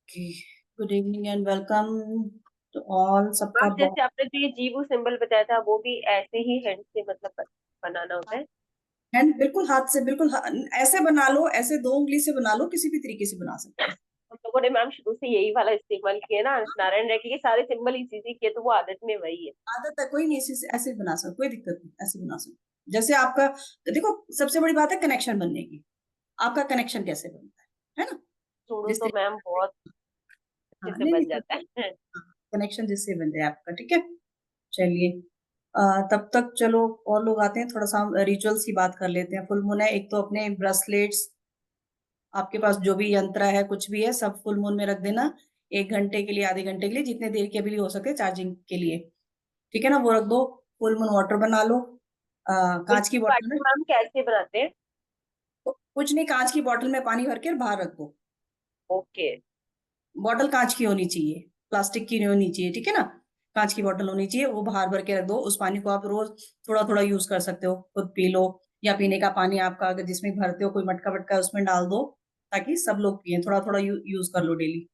Good evening and welcome to all. सबका ma'am बहुत जैसे आपने जो ये जीवू सिंबल बताया था वो भी ऐसे ही हैंड से मतलब बनाना होता है। हैंड बिल्कुल हाथ से बिल्कुल ऐसे बना लो, ऐसे दो उंगली से बना लो, किसी भी तरीके से बना सकते हो। हम लोगों ने मैम शुरू से यही वाला इस्तेमाल किया ना, नारायण रेड्डी के सारे सिंबल इसी से किए तो वो आदत में वही है। आदत है, कोई नहीं, ऐसे ऐसे बना सकते, कोई दिक्कत नहीं, ऐसे बना सकते जैसे आपका। देखो, सबसे बड़ी बात है कनेक्शन बनने की। आपका कनेक्शन कैसे बनता है ना? शुरू जिस तो मैम तरीके बहुत अच्छे हाँ, से नहीं बन नहीं, जाता है। कनेक्शन जिससे बन जाए आपका, ठीक है। चलिए, तब तक चलो, और लोग आते हैं, थोड़ा सा रिचुअल्स की बात कर लेते हैं। फुल मून है, एक तो अपने ब्रेसलेट्स, आपके पास जो भी यंत्र है, कुछ भी है, सब फुल मून में रख देना। 1 घंटे के लिए, आधे घंटे के लिए, जितने देर के भी हो सके चार्जिंग के लिए, ठीक है ना, वो रख दो। फुल मून वाटर बना लो, फुल कांच की बोतल में। पार्टी मैम कैसे बनाते हैं? कुछ नहीं, कांच की बोतल में पानी भर के बाहर रख दो। ओके। बॉटल कांच की होनी चाहिए, प्लास्टिक की नहीं होनी चाहिए, ठीक है ना। कांच की बोतल होनी चाहिए, वो बाहर भर के रख दो। उस पानी को आप रोज थोड़ा थोड़ा यूज कर सकते हो, खुद पी लो, या पीने का पानी आपका अगर जिसमें भरते हो, कोई मटका वटका है, उसमें डाल दो, ताकि सब लोग पिए। थोड़ा थोड़ा यूज कर लो डेली।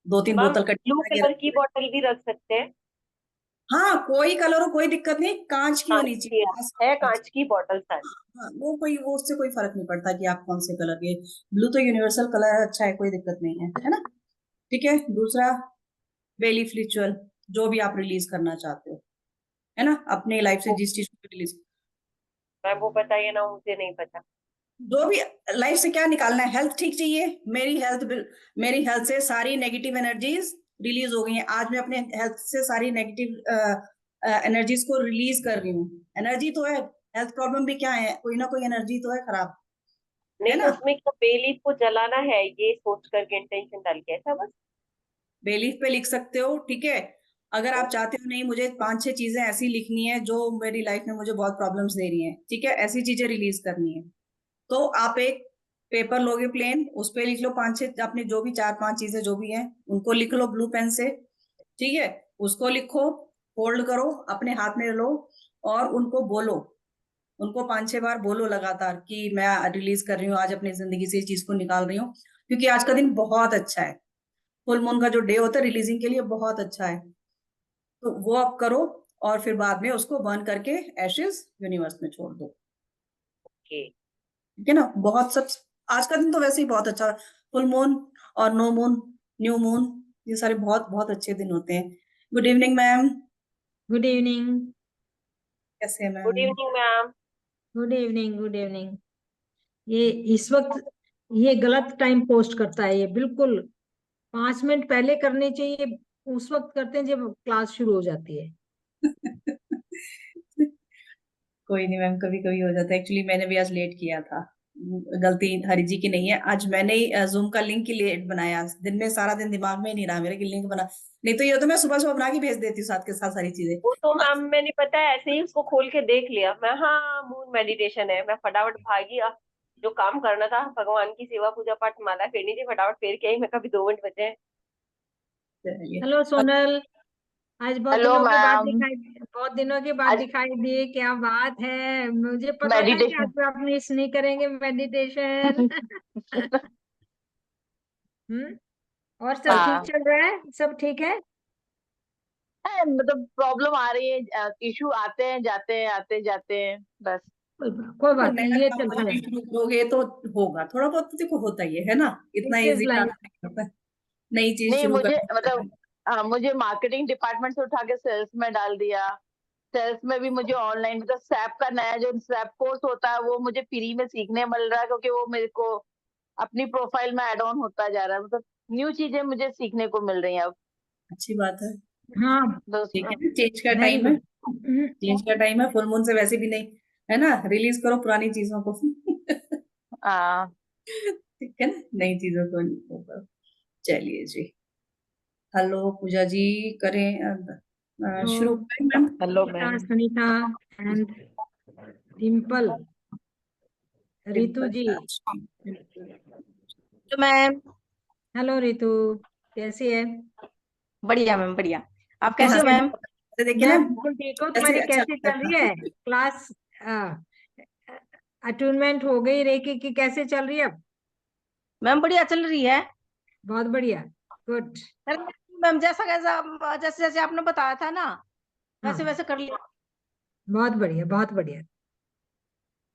2-3 बोतल मैम इकट्ठी ब्लू करके कलर रख की दो। बॉटल भी रख सकते हैं? हाँ, कोई कलर हो, कोई दिक्कत नहीं, कांच की कांच होनी की चाहिए, ग्लास है, कांच। कांच की बॉटल सारी। हाँ, वो उससे कोई फर्क नहीं पड़ता कि आप कौन से कलर के। ब्लू तो यूनिवर्सल कलर है, अच्छा है, कोई दिक्कत नहीं है ना। ठीक है। दूसरा, बेलीफ रिचुअल, जो भी आप रिलीज करना चाहते हो, है ना, अपने लाइफ से ओ, जिस चीज को रिलीज, मैम वो बताइए ना, मुझे नहीं पता। जो भी लाइफ से क्या निकालना है। हेल्थ ठीक चाहिए, मेरी हेल्थ से सारी नेगेटिव एनर्जीज रिलीज हो गई हैं। आज मैं अपने हेल्थ से सारी नेगेटिव एनर्जीज को रिलीज कर रही हूँ। एनर्जी तो है, हेल्थ प्रॉब्लम भी क्या है, कोई ना कोई एनर्जी तो है खराब, है नहीं तो ना। उसमें क्या बेलीफ को जलाना है ये सोच करके इंटेंशन डाल के ऐसा बस? बेलीफ पे लिख सकते हो, ठीक है। अगर आप चाहते हो नहीं, मुझे 5-6 चीजें ऐसी लिखनी है जो मेरी लाइफ में मुझे बहुत प्रॉब्लम्स दे रही हैं, ठीक है, ऐसी चीजें रिलीज करनी है, तो आप एक पेपर लोगे प्लेन, उस पे लिख लो 5-6 अपने जो भी 4-5 चीजें जो भी हैं, उनको लिख लो ब्लू पेन से, ठीक है। उसको लिखो, फोल्ड करो, अपने हाथ में लो, और उनको बोलो। उनको 5-6 बार बोलो लगातार कि मैं रिलीज कर रही हूँ आज अपनी जिंदगी से इस चीज को निकाल रही हूँ, क्योंकि आज का दिन बहुत अच्छा है। फुल मून का जो डे होता है रिलीजिंग के लिए बहुत अच्छा है। तो वो आप करो, और फिर बाद में उसको बर्न करके एशेज यूनिवर्स में छोड़ दो, ओके। ठीक है ना। बहुत सब, आज का दिन तो वैसे ही बहुत अच्छा, फुल मून और नो मून, न्यू मून, ये सारे बहुत बहुत अच्छे दिन होते हैं। Good evening ma'am. Good evening. कैसे हैं good ma'am? Evening ma'am. Good evening. Good evening. ये इस वक्त ये गलत टाइम पोस्ट करता है, ये बिल्कुल 5 मिनट पहले करने चाहिए। उस वक्त करते हैं जब क्लास शुरू हो जाती है। कोई नहीं मैम, कभी कभी हो जाता है। एक्चुअली मैंने भी आज लेट किया था, गलती हरि जी की नहीं है। आज मैंने ही जूम का लिंक ही लेट बनाया, दिन में सारा दिन दिमाग में ही नहीं रहा मेरे कि लिंक बना, नहीं तो ये तो मैं सुबह सुबह बना के भेज देती हूँ साथ के साथ सारी चीजें। वो तो मैम मैंने पता है ऐसे ही उसको खोल के देख लिया मैं, हाँ मून मेडिटेशन है, मैं फटाफट भागी। जो काम करना था भगवान की सेवा पूजा पाठ माला फेरनी थी, फटाफट फेर के आई मैं, कभी 2 मिनट बचे हैं। चलिए। हेलो सोनल। आज हेलो मैम। बहुत दिनों के बाद आज दिखाई दिए, क्या बात है। मुझे पता था कि मेडिटेशन। आज आप मिस नहीं करेंगे मेडिटेशन। हम्म। और सब ठीक हाँ, चल रहा है? सब ठीक है? मतलब प्रॉब्लम आ रही है, इशू आते हैं जाते हैं आते जाते हैं बस। कोई तो बात नया नहीं, ये काम चलता अगर है। शुरू करोगे तो होगा, थोड़ा बहुत तो देखो होता ही है ना, इतना this is easy life. Task नहीं होता है, नई चीज नहीं शुरू मुझे करना। मतलब मुझे मार्केटिंग डिपार्टमेंट से उठा के सेल्स में डाल दिया। सेल्स में भी मुझे ऑनलाइन मतलब सैप का नया जो सैप कोर्स होता है वो मुझे फ्री में सीखने मिल रहा है, क्योंकि वो मेरे को अपनी प्रोफाइल में ऐड ऑन होता जा रहा है। मतलब न्यू चीजें मुझे सीखने को मिल रही हैं अब। अच्छी बात है, हाँ। ठीक दोस्तों। है ना, चेंज का वेरी टाइम है। गुड। चेंज का टाइम है, फुल मून से वैसे भी नहीं, है ना, रिलीज करो पुरानी चीजों को। हाँ। ठीक है ना, नई चीजों को नहीं होगा। चलिए जी, हेलो पूजा जी, करें शुरू करें ma'am? Hello Sunita, ma'am. Sunita and Dimple, Ritu simple. जी। तो मैम हेलो रितु, कैसी है? बढ़िया मैम बढ़िया। आप यहाँ कैसे हो से मैम? देखिए ना, मैं बिल्कुल ठीक हूँ। ऐसे तुम्हारी अच्छा कैसी चल लगता रही है था। क्लास? अटूनमेंट हो गई रेकी की? कैसे चल रही है अब? मैम बढ़िया चल रही है। बहुत बढ़िया। गुड। मैम जैसा कैसा जैसे जैसे आपने बताया था ना वैसे हाँ, वैसे कर लिया। बहुत बढ़िया, बहुत बढ़िया।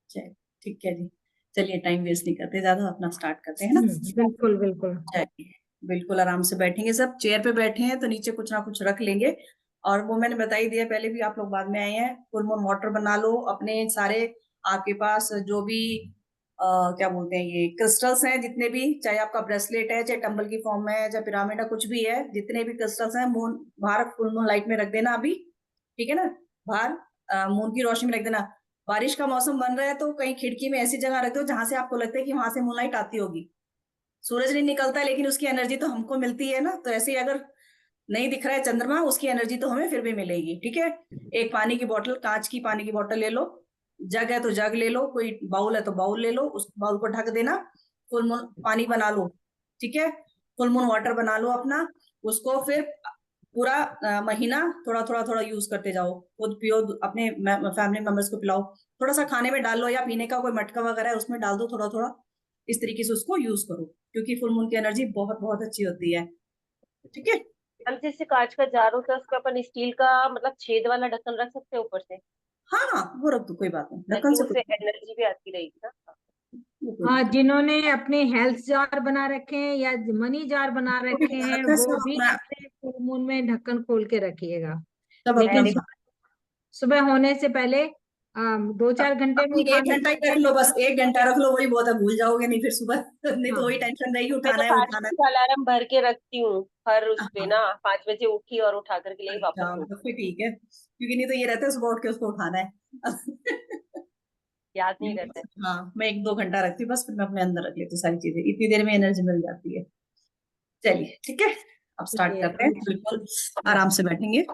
चलिए ठीक है जी, चलिए टाइम वेस्ट नहीं करते ज्यादा, अपना स्टार्ट करते हैं ना। बिल्कुल बिल्कुल। चलिए बिल्कुल आराम से बैठेंगे, सब चेयर पे बैठे हैं तो नीचे कुछ ना कुछ रख लेंगे। और वो मैंने बता ही दिया पहले भी, आप लोग बाद में आए हैं, फुल मून वाटर बना लो अपने सारे, आपके पास जो भी क्या बोलते हैं ये क्रिस्टल्स हैं जितने भी, चाहे आपका ब्रेसलेट है, चाहे टंबल की फॉर्म में है, चाहे पिरामिड है, कुछ भी है, जितने भी क्रिस्टल्स हैं मून बाहर फुल मून लाइट में रख देना अभी, ठीक है ना, बाहर मून की रोशनी में रख देना। बारिश का मौसम बन रहा है तो कहीं खिड़की में ऐसी जगह रख दो जहां से आपको लगता है कि वहां से मूनलाइट आती होगी। सूरज नहीं निकलता लेकिन उसकी एनर्जी तो हमको मिलती है ना, तो ऐसे ही अगर नहीं दिख रहा है चंद्रमा, उसकी एनर्जी तो हमें फिर भी मिलेगी, ठीक है। एक पानी की बोतल, कांच की पानी की बोतल ले लो, जग है तो जग ले लो, कोई बाउल है तो बाउल ले लो, उस बाउल को ढक देना, फुल मून पानी बना लो, ठीक है, फुल मून वाटर बना लो अपना। उसको फिर पूरा महीना थोड़ा थोड़ा थोड़ा यूज करते जाओ, खुद पियो, अपने फैमिली मेंबर्स को पिलाओ, थोड़ा सा खाने में डाल लो या पीने का कोई मटका वगैरह है उसमें डाल दो थोड़ा थोड़ा, इस तरीके से उसको यूज करो, क्योंकि फुल मून की एनर्जी बहुत बहुत अच्छी होती है, ठीक है। हम जैसे कांच का जार होता है उस पर अपन स्टील का मतलब छेद वाला ढक्कन रख सकते हैं ऊपर से, हाँ हाँ वो रख दो, कोई बात नहीं, ढक्कन ताकि से उससे कुछ एनर्जी भी आती रहेगी ना। कोई हाँ, दिक्कत जिन्होंने अपने हेल्थ जार बना रखे हैं या मनी जार बना नहीं। वो भी रखे बना हैं रखा है, वो सब भी अपना, अपने फुल मून में ढक्कन खोल के रखिएगा। सब अपना लेकिन मैंने सुबह होने से पहले 2-4 घंटे में अपनी एक उठाना घंटा ही रख लो, चाहिए। बस एक घंटा रख लो, वही बहुत है, भूल जाओगे नहीं फिर सुबह नहीं तो हाँ, वही टेंशन रहेगी, मैं तो उठाना है 5 उठाना बजे अलार्म भर के रखती हूँ हर उस पे है। ना, 5 बजे उठी और उठा करके ले वापस अच्छा सो, तो फिर ठीक है, क्योंकि नहीं तो ये रहता है सुबह उठ के उसको उठाना है याद नहीं नहीं, रहता है। हाँ मैं 1-2 घंटा रखती हूँ बस, फिर मैं अपने अंदर रख लेती हूँ सारी चीजें, इतनी देर में एनर्जी मिल जाती है। चलिए ठीक है, अब स्टार्ट चलिए करते हैं, बिल्कुल आराम से बैठेंगे।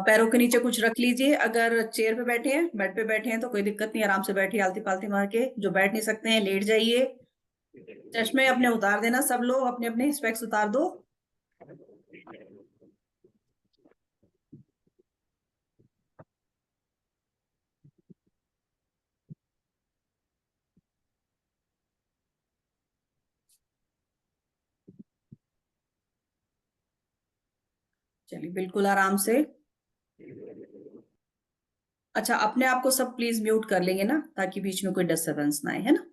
पैरों के नीचे कुछ रख लीजिए, अगर चेयर पे बैठे हैं, बेड पे बैठे हैं तो कोई दिक्कत नहीं, आराम से बैठिए आलती पालती मार के, जो बैठ नहीं सकते हैं लेट जाइए। चश्मे अपने उतार देना, सब लोग अपने अपने स्पेक्स उतार दो। चलिए बिल्कुल आराम से। अच्छा अपने आप को सब प्लीज म्यूट कर लेंगे ना, ताकि बीच में कोई डिस्टरबेंस ना आए, है ना।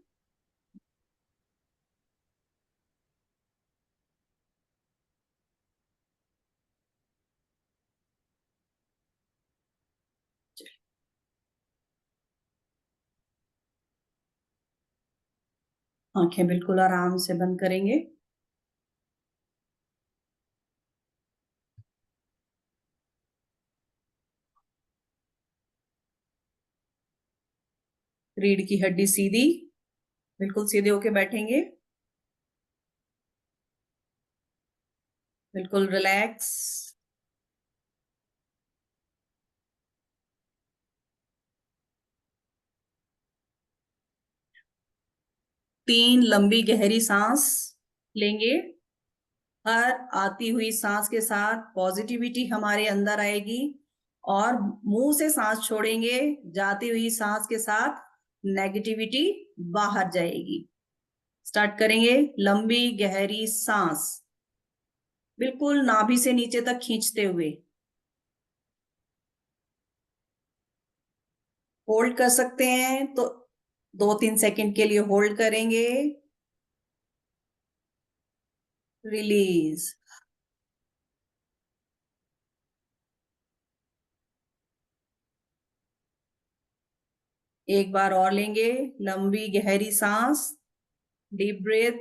आंखें बिल्कुल आराम से बंद करेंगे। रीढ़ की हड्डी सीधी, बिल्कुल सीधे होके बैठेंगे, बिल्कुल रिलैक्स। तीन लंबी गहरी सांस लेंगे, हर आती हुई सांस के साथ पॉजिटिविटी हमारे अंदर आएगी, और मुंह से सांस छोड़ेंगे, जाती हुई सांस के साथ नेगेटिविटी बाहर जाएगी। स्टार्ट करेंगे, लंबी गहरी सांस बिल्कुल नाभि से नीचे तक खींचते हुए, होल्ड कर सकते हैं तो 2-3 सेकंड के लिए होल्ड करेंगे, रिलीज। एक बार और लेंगे, लंबी गहरी सांस, डीप ब्रेथ,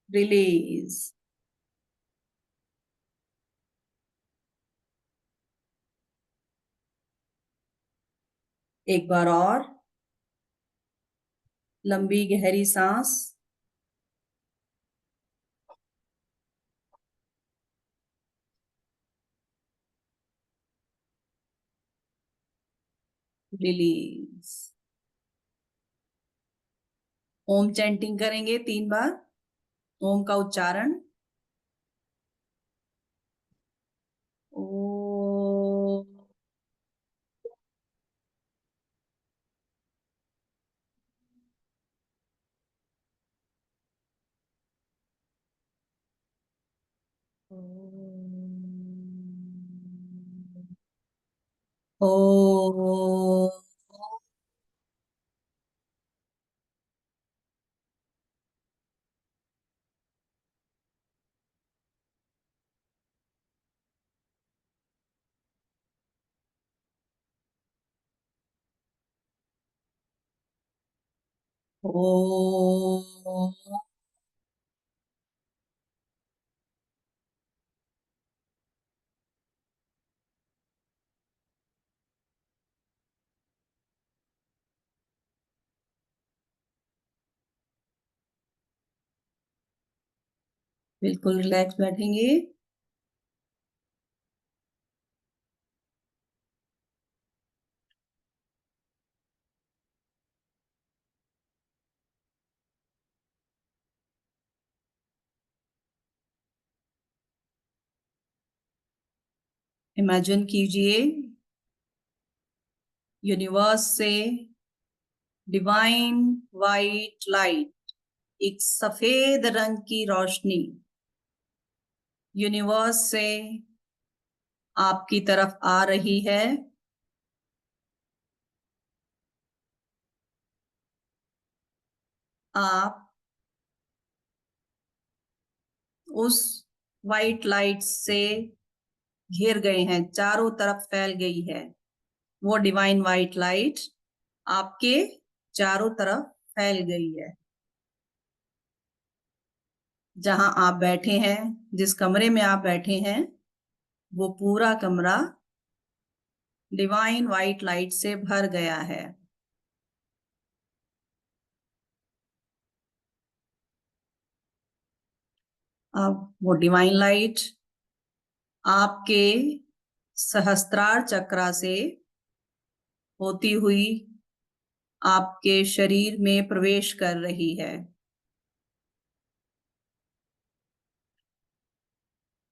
रिलीज। एक बार और, लंबी गहरी सांस, रिलीज। ओम चैंटिंग करेंगे 3 बार, ओम का उच्चारण ओ। ओ। ओ। बिल्कुल रिलैक्स बैठेंगे। इमेजिन कीजिए यूनिवर्स से डिवाइन वाइट लाइट, एक सफेद रंग की रोशनी यूनिवर्स से आपकी तरफ आ रही है। आप उस वाइट लाइट से घिर गए हैं, चारों तरफ फैल गई है वो डिवाइन वाइट लाइट, आपके चारों तरफ फैल गई है। जहां आप बैठे हैं, जिस कमरे में आप बैठे हैं, वो पूरा कमरा डिवाइन वाइट लाइट से भर गया है। अब वो डिवाइन लाइट आपके सहस्त्रार चक्रा से होती हुई आपके शरीर में प्रवेश कर रही है।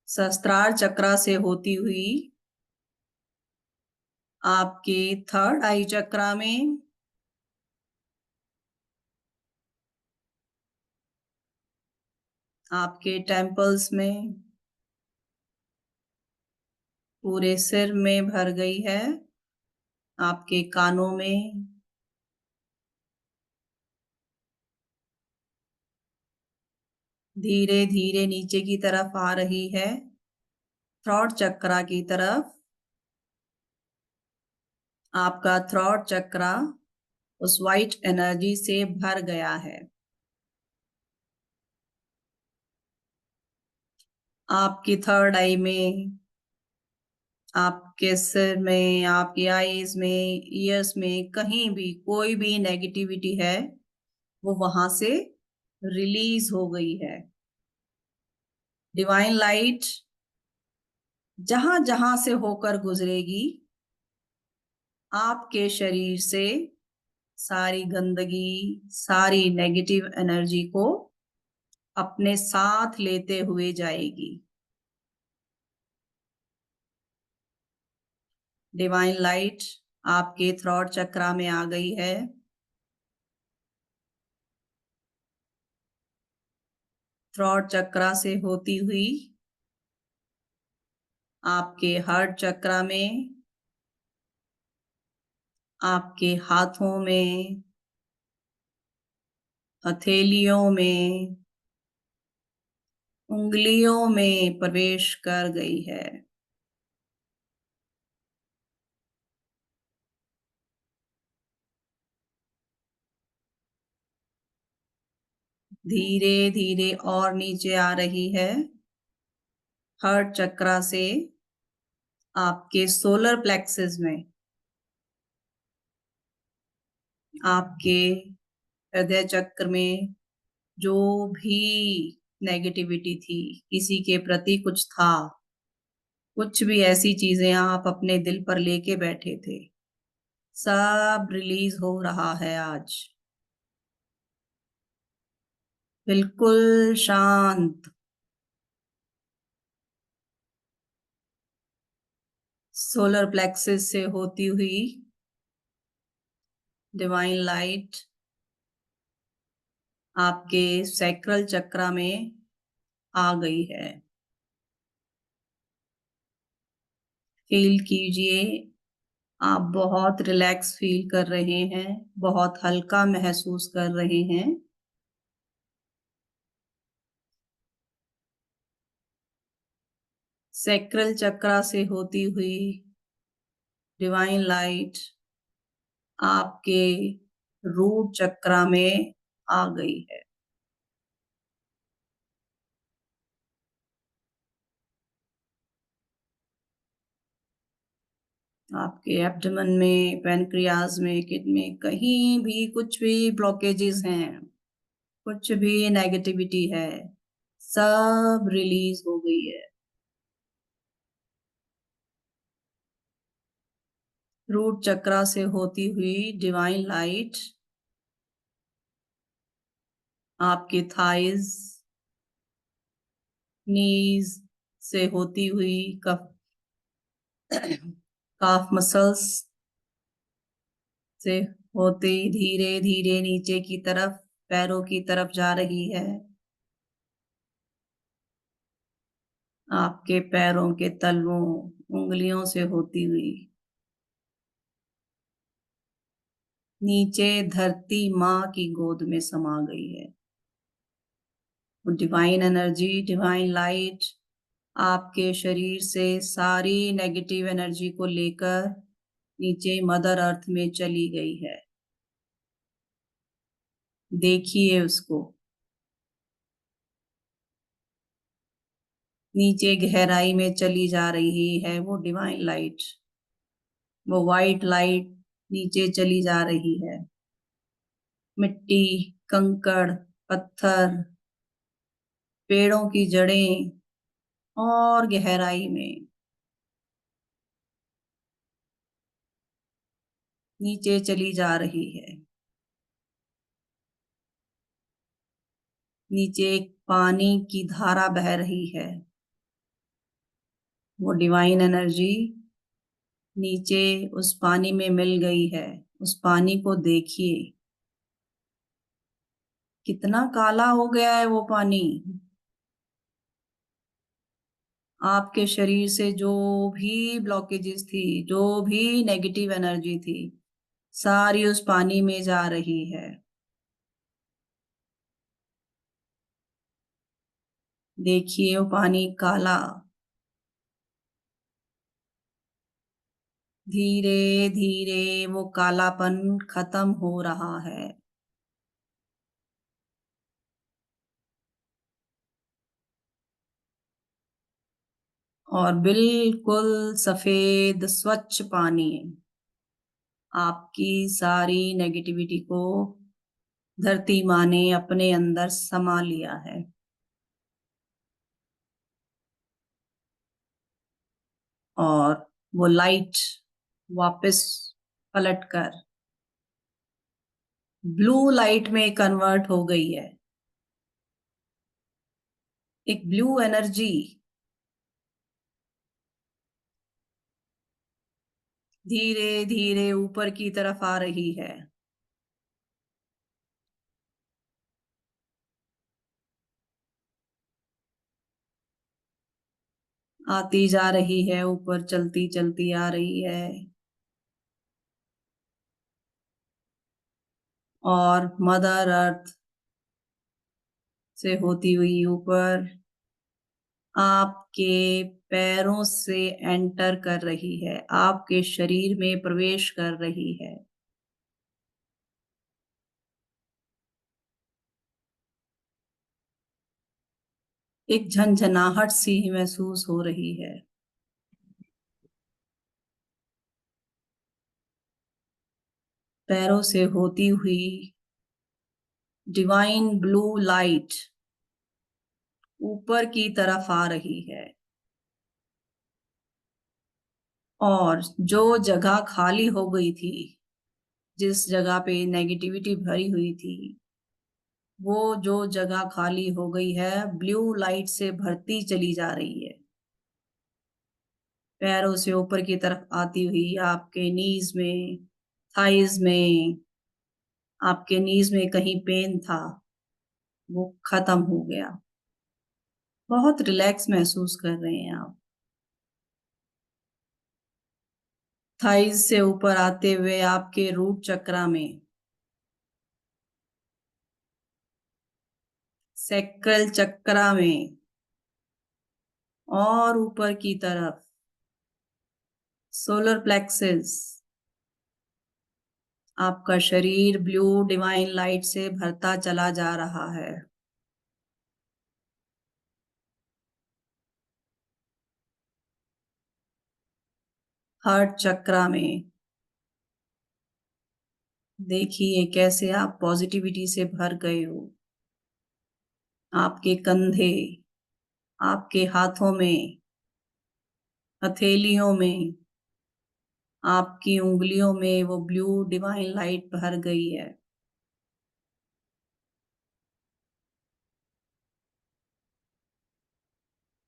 सहस्त्रार चक्रा से होती हुई आपके थर्ड आई चक्रा में, आपके टेम्पल्स में, पूरे सिर में भर गई है, आपके कानों में, धीरे धीरे नीचे की तरफ आ रही है, थ्रॉट चक्रा की तरफ। आपका थ्रॉट चक्रा उस वाइट एनर्जी से भर गया है। आपकी थर्ड आई में, आपके सिर में, आपकी आईज में, ईयर्स में, कहीं भी कोई भी नेगेटिविटी है वो वहां से रिलीज हो गई है। डिवाइन लाइट जहां जहां से होकर गुजरेगी, आपके शरीर से सारी गंदगी, सारी नेगेटिव एनर्जी को अपने साथ लेते हुए जाएगी। डिवाइन लाइट आपके थ्रॉट चक्रा में आ गई है। थ्रॉट चक्रा से होती हुई आपके हार्ट चक्रा में, आपके हाथों में, हथेलियों में, उंगलियों में प्रवेश कर गई है। धीरे धीरे और नीचे आ रही है। हार्ट चक्रा से आपके सोलर प्लेक्सेस में, आपके हृदय चक्र में जो भी नेगेटिविटी थी, किसी के प्रति कुछ था, कुछ भी ऐसी चीजें आप अपने दिल पर लेके बैठे थे, सब रिलीज हो रहा है आज। बिल्कुल शांत। सोलर प्लेक्सिस से होती हुई डिवाइन लाइट आपके सैक्रल चक्रा में आ गई है। फील कीजिए, आप बहुत रिलैक्स फील कर रहे हैं, बहुत हल्का महसूस कर रहे हैं। सैक्रल चक्रा से होती हुई डिवाइन लाइट आपके रूट चक्रा में आ गई है। आपके एब्डोमेन में, पैनक्रियाज में, किडनी में, कहीं भी कुछ भी ब्लॉकेजेस हैं, कुछ भी नेगेटिविटी है, सब रिलीज हो गई है। रूट चक्रा से होती हुई डिवाइन लाइट आपके थाइज, नीज से होती हुई कफ काफ मसल्स से होते धीरे धीरे नीचे की तरफ, पैरों की तरफ जा रही है। आपके पैरों के तलवों, उंगलियों से होती हुई नीचे धरती माँ की गोद में समा गई है। वो डिवाइन एनर्जी, डिवाइन लाइट आपके शरीर से सारी नेगेटिव एनर्जी को लेकर नीचे मदर अर्थ में चली गई है। देखिए उसको, नीचे गहराई में चली जा रही है वो डिवाइन लाइट। वो वाइट लाइट नीचे चली जा रही है। मिट्टी, कंकड़, पत्थर, पेड़ों की जड़ें और गहराई में नीचे चली जा रही है। नीचे एक पानी की धारा बह रही है। वो डिवाइन एनर्जी नीचे उस पानी में मिल गई है। उस पानी को देखिए, कितना काला हो गया है वो पानी। आपके शरीर से जो भी ब्लॉकेजेस थी, जो भी नेगेटिव एनर्जी थी, सारी उस पानी में जा रही है। देखिए वो पानी काला धीरे धीरे वो कालापन खत्म हो रहा है और बिल्कुल सफेद स्वच्छ पानी आपकी सारी नेगेटिविटी को धरती माँ ने अपने अंदर समा लिया है। और वो लाइट वापस पलटकर ब्लू लाइट में कन्वर्ट हो गई है। एक ब्लू एनर्जी धीरे धीरे ऊपर की तरफ आ रही है। आती जा रही है, ऊपर चलती चलती आ रही है और मदर अर्थ से होती हुई ऊपर आपके पैरों से एंटर कर रही है, आपके शरीर में प्रवेश कर रही है। एक झंझनाहट सी महसूस हो रही है। पैरों से होती हुई डिवाइन ब्लू लाइट ऊपर की तरफ आ रही है और जो जगह खाली हो गई थी, जिस जगह पे नेगेटिविटी भरी हुई थी, वो जो जगह खाली हो गई है ब्लू लाइट से भरती चली जा रही है, पैरों से ऊपर की तरफ आती हुई आपके नीज में, थाइज में। आपके नीज में कहीं पेन था, वो खत्म हो गया। बहुत रिलैक्स महसूस कर रहे हैं आप। थाइज से ऊपर आते हुए आपके रूट चक्रा में, सैक्रल चक्रा में, और ऊपर की तरफ सोलर प्लेक्सिस। आपका शरीर ब्लू डिवाइन लाइट से भरता चला जा रहा है। हार्ट चक्रा में देखिए कैसे आप पॉजिटिविटी से भर गए हो। आपके कंधे, आपके हाथों में, हथेलियों में, आपकी उंगलियों में वो ब्लू डिवाइन लाइट भर गई है।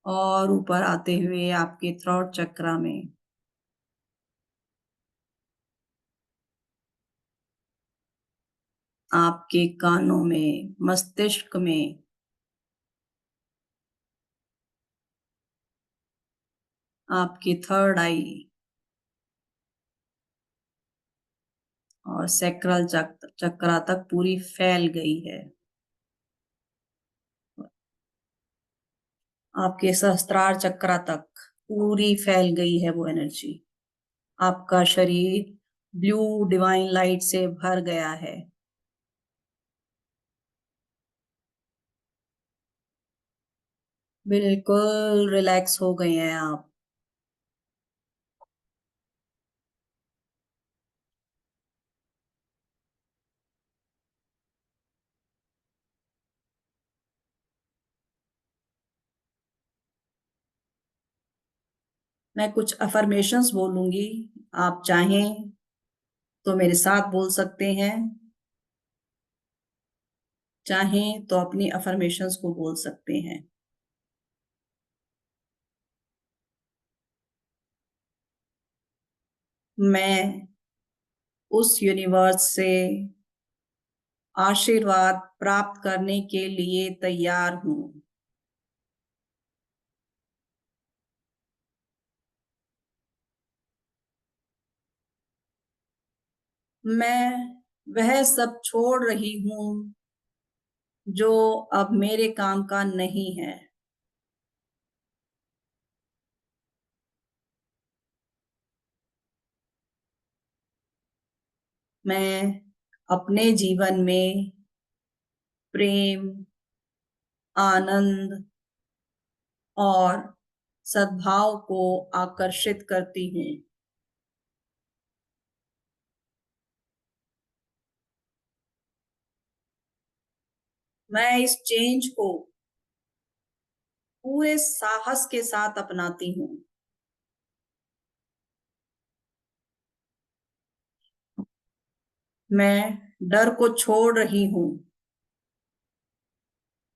और ऊपर आते हुए आपके थ्रोट चक्रा में, आपके कानों में, मस्तिष्क में, आपकी थर्ड आई और सैक्रल चक्रा तक पूरी फैल गई है। आपके सहस्त्रार चक्रा तक पूरी फैल गई है वो एनर्जी। आपका शरीर ब्लू डिवाइन लाइट से भर गया है। बिल्कुल रिलैक्स हो गए हैं आप। मैं कुछ अफर्मेशंस बोलूंगी, आप चाहें तो मेरे साथ बोल सकते हैं, चाहें तो अपनी अफर्मेशंस को बोल सकते हैं। मैं उस यूनिवर्स से आशीर्वाद प्राप्त करने के लिए तैयार हूं। मैं वह सब छोड़ रही हूं जो अब मेरे काम का नहीं है। मैं अपने जीवन में प्रेम, आनंद और सद्भाव को आकर्षित करती हूँ। मैं इस चेंज को पूरे साहस के साथ अपनाती हूँ। मैं डर को छोड़ रही हूँ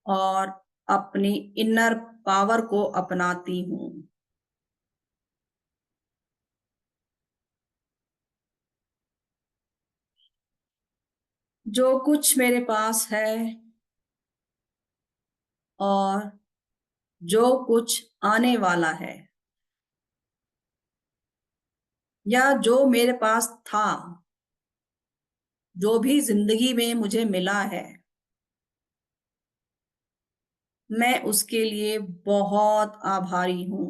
और अपनी इनर पावर को अपनाती हूँ। जो कुछ मेरे पास है और जो कुछ आने वाला है, या जो मेरे पास था, जो भी जिंदगी में मुझे मिला है, मैं उसके लिए बहुत आभारी हूँ।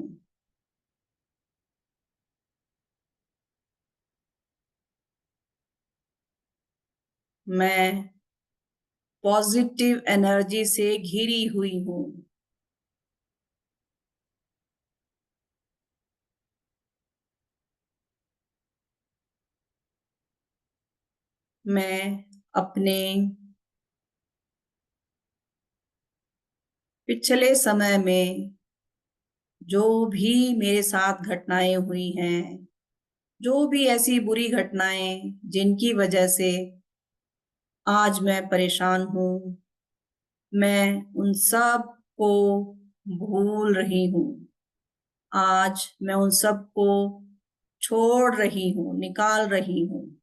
मैं पॉजिटिव एनर्जी से घिरी हुई हूँ। मैं अपने पिछले समय में जो भी मेरे साथ घटनाएं हुई हैं, जो भी ऐसी बुरी घटनाएं जिनकी वजह से आज मैं परेशान हूँ, मैं उन सब को भूल रही हूँ। आज मैं उन सब को छोड़ रही हूँ, निकाल रही हूँ।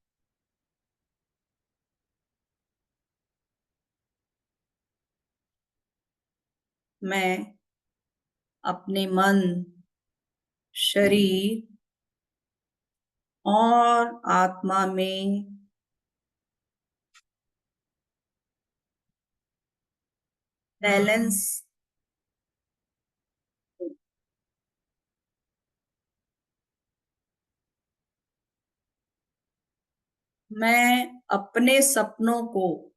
मैं अपने मन, शरीर और आत्मा में बैलेंस मैं अपने सपनों को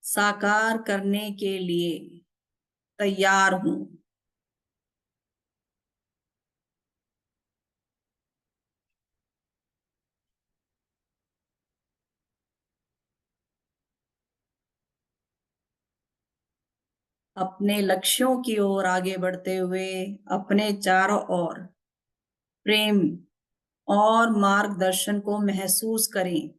साकार करने के लिए तैयार हूँ। अपने लक्ष्यों की ओर आगे बढ़ते हुए अपने चारों ओर प्रेम और मार्गदर्शन को महसूस करें।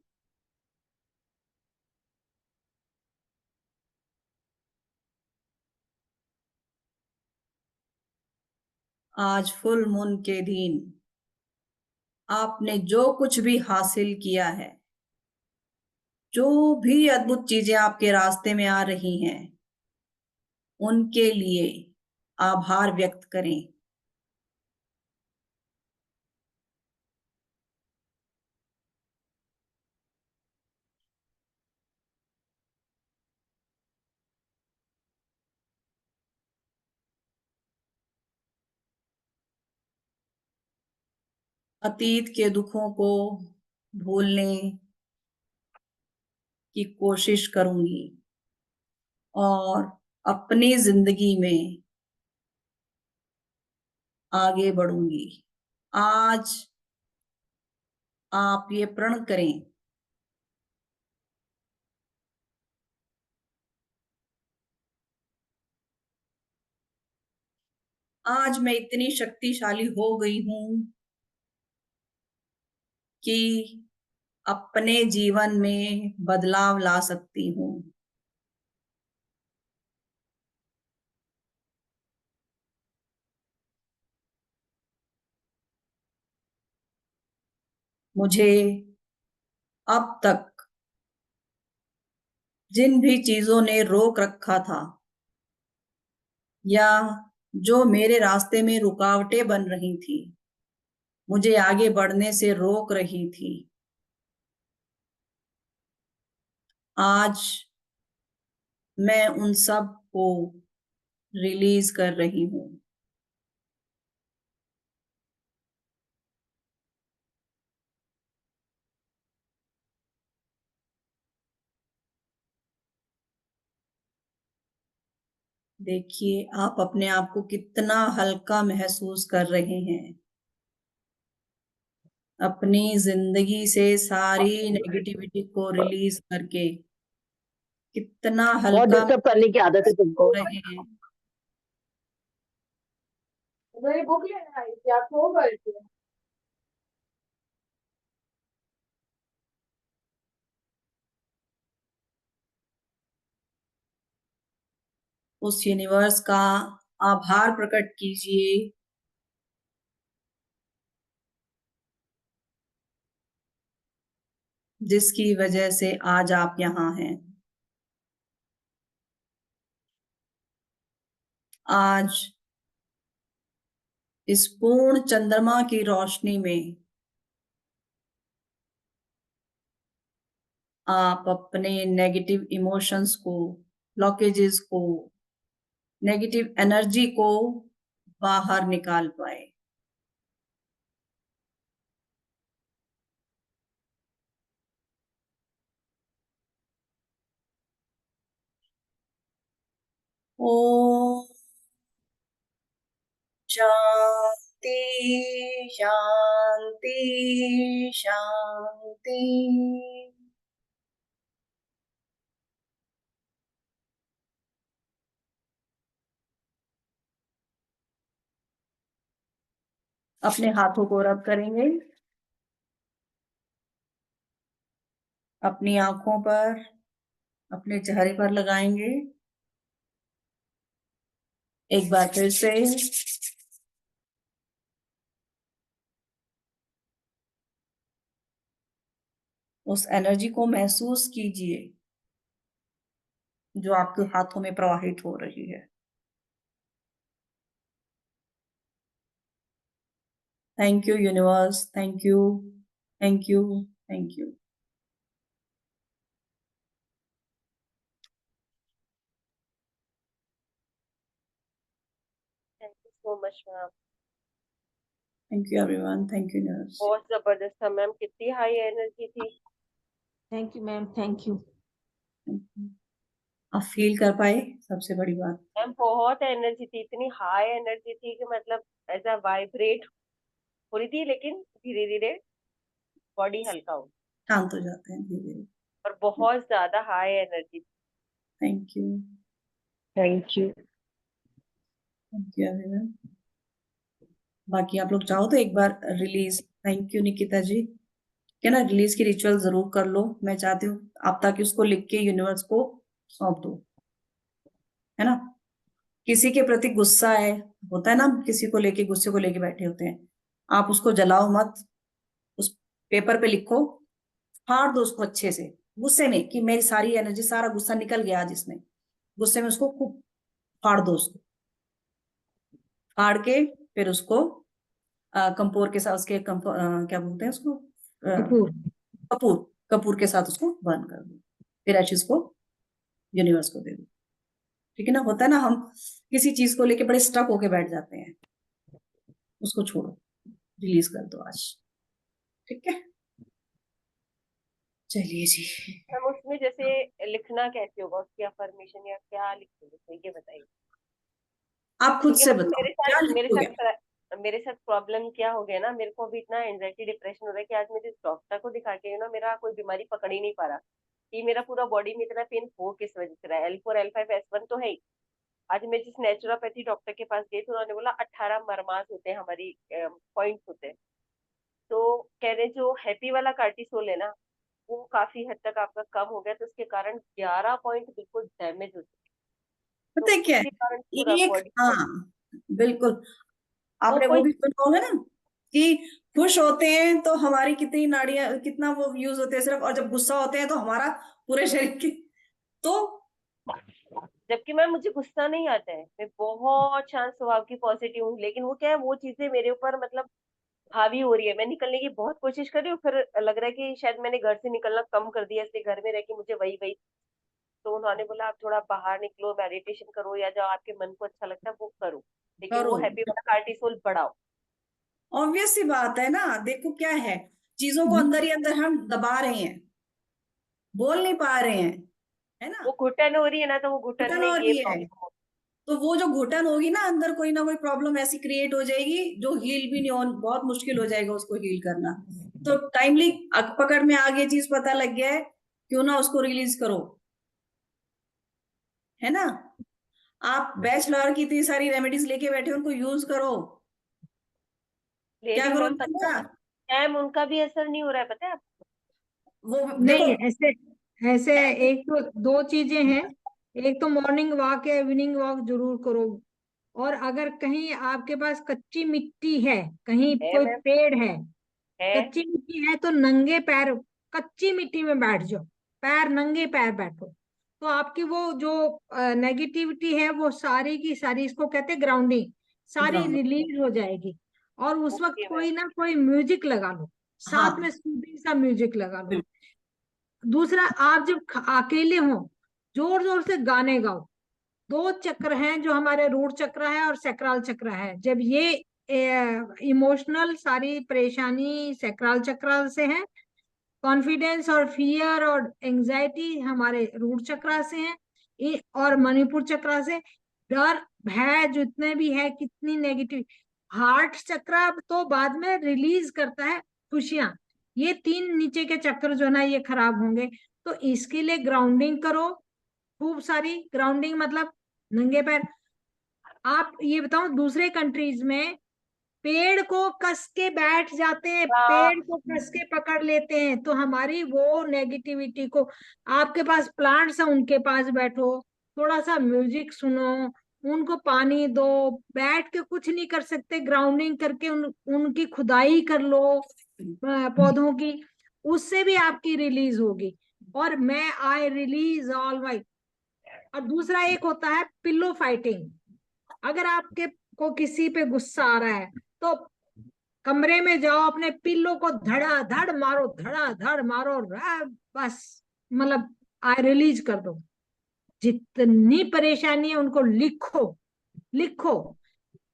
आज फुल मून के दिन आपने जो कुछ भी हासिल किया है, जो भी अद्भुत चीजें आपके रास्ते में आ रही हैं, उनके लिए आभार व्यक्त करें। अतीत के दुखों को भूलने की कोशिश करूंगी और अपनी जिंदगी में आगे बढ़ूंगी। आज आप ये प्रण करें, आज मैं इतनी शक्तिशाली हो गई हूं कि अपने जीवन में बदलाव ला सकती हूँ। मुझे अब तक जिन भी चीजों ने रोक रखा था या जो मेरे रास्ते में रुकावटें बन रही थी, मुझे आगे बढ़ने से रोक रही थी, आज मैं उन सब को रिलीज कर रही हूँ। देखिए आप अपने आप को कितना हल्का महसूस कर रहे हैं। अपनी जिंदगी से सारी नेगेटिविटी को रिलीज करके कितना बहुत हल्का डिस्टर्ब करने की आदत है तुमको। रहे हैं। मेरी बुक लेने आई थी, आप सो गए थे। उस यूनिवर्स का आभार प्रकट कीजिए जिसकी वजह से आज आप यहाँ हैं। आज इस पूर्ण चंद्रमा की रोशनी में आप अपने नेगेटिव इमोशंस को, ब्लॉकेजेस को, नेगेटिव एनर्जी को बाहर निकाल पाए। ओम शांति शांति शांति। अपने हाथों को रब करेंगे, अपनी आंखों पर अपने चेहरे पर लगाएंगे। एक बार फिर से उस एनर्जी को महसूस कीजिए जो आपके हाथों में प्रवाहित हो रही है। Thank you universe, thank you, thank you, thank you. Thank you so much ma'am. Thank you everyone, thank you universe. बहुत जबरदस्त था मैम, कितनी हाई एनर्जी थी। Thank you ma'am, thank you. आप फील कर पाए, सबसे बड़ी बात। मैम बहुत एनर्जी थी, इतनी हाई एनर्जी थी कि मतलब ऐसा वाइब्रेट हो रही थी, लेकिन धीरे धीरे बॉडी हल्का हो शांत हो जाते हैं धीरे धीरे। और बहुत ज्यादा हाई एनर्जी थी। Thank you, thank you. Thank you everyone. बाकी आप लोग चाहो तो एक बार रिलीज, थैंक यू निकिता जी, क्या ना, रिलीज की रिचुअल जरूर कर लो। मैं चाहती हूँ आप ताकि उसको लिख के यूनिवर्स को सौंप दो, है ना। किसी के प्रति गुस्सा है, होता है ना, हम किसी को लेके, गुस्से को लेके बैठे होते हैं, आप उसको जलाओ मत, उस पेपर पे लिखो, फाड़ दो उसको अच्छे से, गुस्से में, कि मेरी सारी एनर्जी, सारा गुस्सा निकल गया आज इसमें, गुस्से में उसको खूब फाड़ दो उसको। फाड़ के फिर उसको कंपोर के साथ, उसके क्या बोलते हैं उसको, कपूर। कपूर, कपूर के साथ उसको बर्न कर दो, फिर एशेज को यूनिवर्स को दे दो। ठीक है ना। होता है ना, हम किसी चीज को लेके बड़े स्टक होके बैठ जाते हैं, उसको छोड़ो, रिलीज कर दो आज। ठीक है, चलिए जी। मैम उसमें जैसे लिखना कैसे होगा, उसकी अफर्मेशन या क्या लिखोगे, ये बताइए। आप खुद क्योंकि से मतलब बताओ मेरे क्या साथ मेरे लिखोगे। साथ मेरे साथ प्रॉब्लम क्या हो गया ना, मेरे को अभी इतना एंजाइटी डिप्रेशन हो रहा है कि आज मैं जिस डॉक्टर को दिखा के ना, मेरा कोई बीमारी पकड़ ही नहीं पा रहा कि मेरा पूरा बॉडी में इतना पेन हो किस वजह से रहा है। L4 L5 S1 तो है ही। आज मैं जिस नेचुरोपैथी डॉक्टर के पास गई तो उन्होंने बोला 18 मरमास होते हैं, हमारी पॉइंट्स होते हैं। तो कह रहे जो हैप्पी वाला कार्टिसोल है ना, वो काफी हद तक आपका कम हो गया, तो उसके कारण 11 पॉइंट बिल्कुल डैमेज हो चुके। तो पता है क्या है, उसके कारण पूरा एक, बॉडी हाँ बिल्कुल, वो आपने वो कोई भी सुना होगा ना कि खुश होते हैं तो हमारी कितनी नाड़ियां, कितना वो यूज होते हैं सिर्फ, और जब गुस्सा होते हैं तो हमारा पूरे शरीर की। तो जबकि मैम मुझे गुस्सा नहीं आता है, मैं बहुत शांत स्वभाव की पॉजिटिव हूँ, लेकिन वो क्या है, वो चीजें मेरे ऊपर मतलब हावी हो रही है। मैं निकलने की बहुत कोशिश कर रही हूँ, फिर लग रहा है कि शायद मैंने घर से निकलना कम कर दिया, इसलिए घर में रह के मुझे वही वही। तो उन्होंने बोला आप थोड़ा बाहर निकलो, मेडिटेशन करो, या जो आपके मन को अच्छा लगता है वो करो, लेकिन करो, वो हैप्पी वाला कार्टिसोल बढ़ाओ। ऑब्वियस सी बात है ना। देखो क्या है, चीजों को अंदर ही अंदर हम दबा रहे हैं, बोल नहीं पा रहे हैं, है ना। वो घुटन हो रही है ना, तो वो घुटन घुटन में हो ये रही है, प्रॉब्लम हो। तो वो जो घुटन होगी ना अंदर, कोई ना कोई प्रॉब्लम ऐसी क्रिएट हो जाएगी जो हील भी नहीं हो, बहुत मुश्किल हो जाएगा उसको हील करना। तो टाइमली पकड़ में आगे चीज पता लग गया है, क्यों ना उसको रिलीज करो, है ना। आप बैचलर की इतनी सारी रेमेडीज लेके बैठे हो, उनको यूज करो। ले क्या रही हूँ करो मैम, पता क्या, है मैम उनका भी असर नहीं हो रहा है, पता है आपको? वो देखो, नहीं, ऐसे ऐसे एक तो दो चीजें हैं। एक तो मॉर्निंग वॉक या इवनिंग वॉक जरूर करो। और अगर कहीं आपके पास कच्ची मिट्टी है, कहीं है कोई मैम, पेड़ है, है। कच्ची मिट्टी है, तो नंगे पैर कच्ची मिट्टी में बैठ जाओ। पैर नंगे पैर बैठो, तो आपकी वो जो नेगेटिविटी है वो सारी की सारी, इसको कहते हैं ग्राउंडिंग, सारी ग्राउंड, रिलीज हो जाएगी। और उस वक्त ओके मैम। कोई ना कोई म्यूजिक लगा लो, साथ हाँ में सूदिंग सा म्यूजिक लगा लो। बिल्कुल, दूसरा, आप जब अकेले हो, जोर जोर से गाने गाओ। दो चक्र हैं जो हमारे रूट चक्र है और सैक्रल चक्र है। जब ये इमोशनल सारी परेशानी सैक्रल चक्र से है, कॉन्फिडेंस और फियर और एंजाइटी हमारे रूट चक्र से है, और मणिपुर चक्र से डर भय जितने भी है, कितनी नेगेटिव, हार्ट चक्र तो बाद में रिलीज करता है खुशियां। ये तीन नीचे के चक्र जो ना, ये खराब होंगे। तो इसके लिए ग्राउंडिंग करो, खूब सारी ग्राउंडिंग, मतलब नंगे पैर। आप ये बताओ, दूसरे कंट्रीज में पेड़ को कस के बैठ जाते हैं, हाँ। पेड़ को कस के पकड़ लेते हैं, तो हमारी वो नेगेटिविटी को, आपके पास प्लांट्स है उनके पास बैठो, थोड़ा सा म्यूजिक सुनो, उनको पानी दो, बैठ के कुछ नहीं कर सकते, ग्राउंडिंग करके उनकी खुदाई कर लो पौधों की, उससे भी आपकी रिलीज होगी। और मैं आई रिलीज ऑल माई। और दूसरा एक होता है पिल्लो फाइटिंग। अगर आपके को किसी पे गुस्सा आ रहा है तो कमरे में जाओ, अपने पिल्लो को धड़ाधड़ मारो, धड़ाधड़ मारो, बस मतलब आई रिलीज कर दो। जितनी परेशानी है उनको लिखो, लिखो,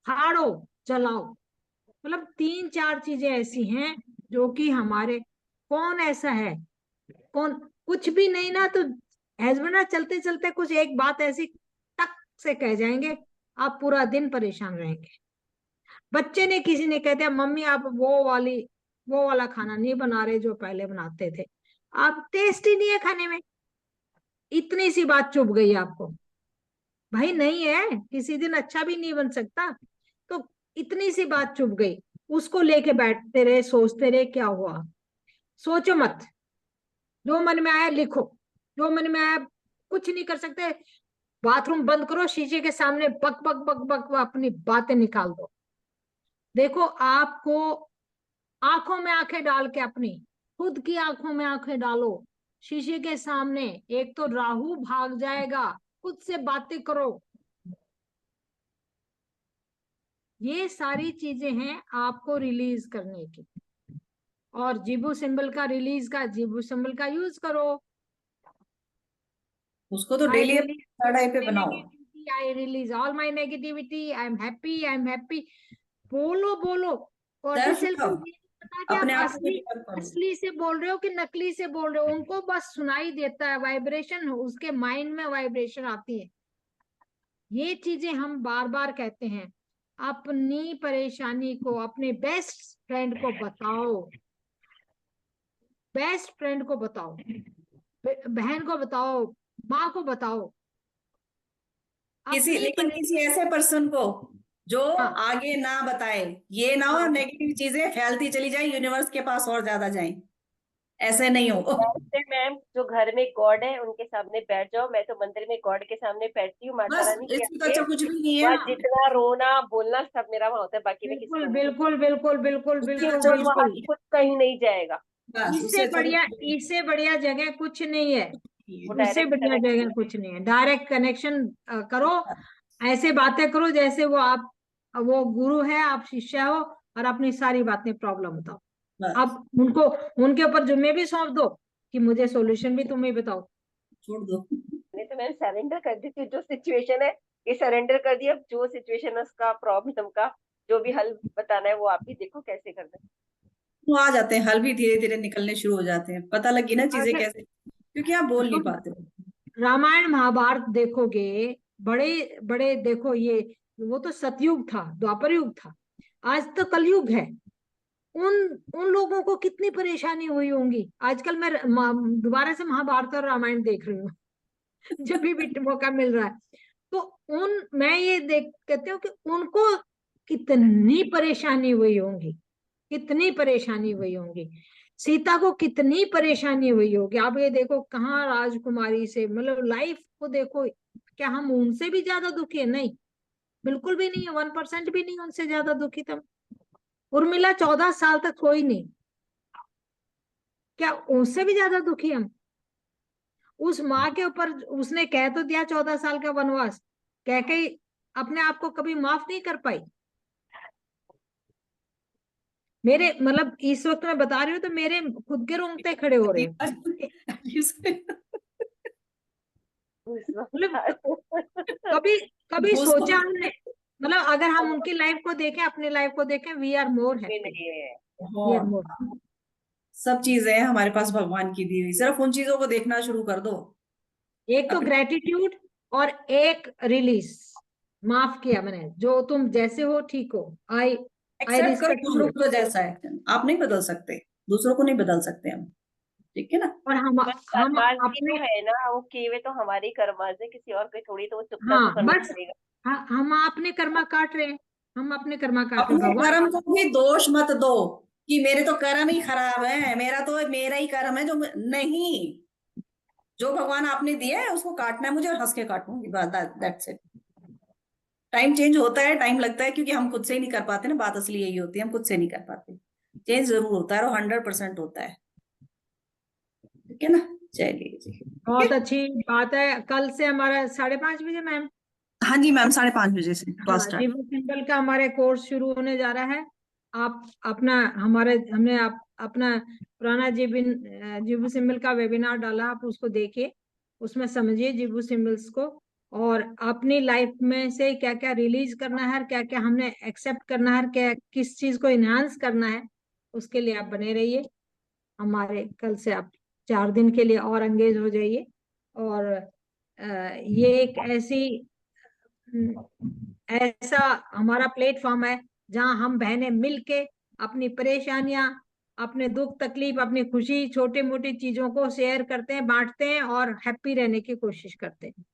फाड़ो, जलाओ। मतलब 3-4 चीजें ऐसी हैं जो कि हमारे, कौन ऐसा है, कौन कुछ भी नहीं ना, तो हस्बैंड ना चलते चलते कुछ एक बात ऐसी टक से कह जाएंगे, आप पूरा दिन परेशान रहेंगे। बच्चे ने, किसी ने कह दिया मम्मी आप वो वाला खाना नहीं बना रहे जो पहले बनाते थे, आप टेस्ट ही नहीं है खाने में, इतनी सी बात चुभ गई आपको। भाई नहीं है, किसी दिन अच्छा भी नहीं बन सकता, तो इतनी सी बात चुभ गई, उसको लेके बैठते रहे, सोचते रहे क्या हुआ। सोचो मत, जो मन में आया लिखो, जो मन में आया, कुछ नहीं कर सकते, बाथरूम बंद करो, शीशे के सामने बक बक बक बक अपनी बातें निकाल दो। देखो आपको आंखों में आंखें डाल के, अपनी खुद की आंखों में आंखें डालो, शीशे के सामने, एक तो राहु भाग जाएगा, खुद से बातें करो। ये सारी चीजें हैं आपको रिलीज करने की। और जिबू सिंबल का रिलीज का, जिबू सिंबल का यूज करो। उसको तो डेली थर्ड आई पे बनाओ। I release all my negativity, I'm happy, I'm happy। बोलो बोलो। सेल्फ कोर्टिसोल को लव, ये नहीं पता कि अपने आप आप को असली डिफर करो। असली से बोल रहे हो कि नकली से बोल रहे हो, उनको बस सुनाई देता है, वाइब्रेशन उसके माइंड में वाइब्रेशन आती है। ये चीजें हम बार बार कहते हैं। अपनी परेशानी को अपने बेस्ट फ्रेंड को बताओ, बेस्ट फ्रेंड को बताओ, बहन को बताओ, माँ को बताओ। अपनी लेकिन किसी ऐसे पर्सन को जो हाँ, आगे ना बताए, ये ना हो हाँ, नेगेटिव चीजें फैलती चली जाए, यूनिवर्स के पास और ज्यादा जाए, ऐसे नहीं हो। ऐसे मैम जो घर में गॉड है उनके सामने बैठ जाओ, मैं तो मंदिर में गॉड के सामने बैठती हूँ, माता बस रानी के इससे तो आगे। अच्छा कुछ भी नहीं है। वहाँ जितना रोना बोलना सब मेरा वहां होता है, बाकी मैं किसी बिल्कुल को नहीं बोलती। बिल्कुल बिल्कुल बिल्कुल उससे बिल्कुल अच्छा और कुछ वहां बिल्कुल। नहीं है। कुछ कहीं नहीं जाएगा। बस इससे उससे अच्छा कुछ बढ़िया, नहीं इससे बढ़िया जगह कुछ नहीं है, वो है। उससे डायरेक्ट बढ़िया कनेक्शन जगह कुछ नहीं है। डायरेक्ट कनेक्शन करो, ऐसे बातें करो जैसे वो गुरु है, आप शिष्य हो, और अपनी सारी बातें, प्रॉब्लम बताओ। बस अब उनको, उनके ऊपर जुम्मे भी सौंप दो कि मुझे सॉल्यूशन भी तुम्हें बताओ। छोड़ दो। नहीं तो मैंने सरेंडर कर दी थी, जो सिचुएशन है ये सरेंडर कर दिया। अब जो सिचुएशन है उसका, प्रॉब्लम का जो भी हल बताना है वो आप ही देखो कैसे करना है। वो आ जाते हैं, हल भी धीरे धीरे निकलने शुरू हो जाते हैं, पता लगी ना चीजें अगर कैसे, क्योंकि आप बोल नहीं हम पाते। रामायण महाभारत देखोगे, बड़े बड़े देखो, ये वो तो सतयुग था, द्वापर युग था, आज तो कलयुग है। उन उन लोगों को कितनी परेशानी हुई होंगी। आजकल मैं दोबारा से महाभारत और रामायण देख रही हूँ जब भी मौका मिल रहा है। तो मैं ये देख कहती हूँ कि उनको कितनी परेशानी हुई होंगी, कितनी परेशानी हुई होंगी। सीता को कितनी परेशानी हुई होगी। आप ये देखो, कहाँ राजकुमारी से, मतलब लाइफ को देखो, क्या हम उनसे भी ज्यादा दुखी है? नहीं, बिल्कुल भी नहीं है, 1% भी नहीं उनसे ज्यादा दुखी था। उर्मिला 14 साल तक कोई नहीं, क्या उससे भी ज्यादा दुखी हम? उस माँ के ऊपर उसने कह तो दिया 14 साल का वनवास, कह के अपने आप को कभी माफ नहीं कर पाई। मेरे मतलब इस वक्त मैं बता रही हूँ तो मेरे खुद के रोंगटे खड़े हो रहे हैं। मतलब कभी कभी सोचा हमने, मतलब अगर हम उनकी लाइफ को देखें, अपनी लाइफ को देखें, वी आर मोर हैप्पी, नहीं है। We are more. सब चीजें हमारे पास भगवान की दी हुई, सिर्फ उन चीजों को देखना शुरू कर दो। एक तो अपने ग्रेटिट्यूड, और एक रिलीज, माफ किया मैंने, जो तुम जैसे हो ठीक हो, आई आई एक्सेप्ट करो रिस्पेक्ट दूसरों यू। को जैसा है, आप नहीं बदल सकते, दूसरों को नहीं बदल सकते हम, ठीक है ना। और बस हम कर्माज भी तो अपने, है ना, वो किए हुए तो हमारे कर्माज है, किसी और के थोड़ी, तो वो चुपचाप तो हाँ करना ही बस, पड़ेगा। हम अपने कर्मा काट रहे हैं, हम अपने कर्मा का अपने भगवान। कर्म को भी दोष मत दो कि मेरे तो कर्म ही खराब है, मेरा ही कर्म है जो नहीं, जो भगवान आपने दिया है उसको काटना है मुझे, और हंस के काटूंगी, दैट्स इट। टाइम चेंज होता है, टाइम लगता है, क्योंकि हम खुद से ही नहीं कर पाते ना, बात असली यही होती है, हम खुद से नहीं कर पाते। चेंज जरूर होता है और 100% होता है, ठीक है ना। चलिए जी, ठीक बहुत है। अच्छी बात है। कल से हमारा 5:30 बजे मैम। हाँ जी मैम, 5:30 बजे से क्लास हाँ, स्टार्ट। जीवो सिंबल का हमारे कोर्स शुरू होने जा रहा है। आप अपना हमने अपना पुराना जीवो सिंबल का वेबिनार डाला, आप उसको देखिए, उसमें समझिए जीवो सिंबल्स को, और अपनी लाइफ में से क्या क्या रिलीज करना है, क्या क्या हमने एक्सेप्ट करना है, क्या किस चीज को इनहांस करना है, उसके लिए आप बने रहिए। हमारे कल से आप 4 दिन के लिए और एंगेज हो जाइए। और ये एक ऐसा हमारा प्लेटफॉर्म है जहां हम बहनें मिलके अपनी परेशानियां, अपने दुख तकलीफ, अपनी खुशी, छोटी मोटी चीजों को शेयर करते हैं, बांटते हैं और हैप्पी रहने की कोशिश करते हैं।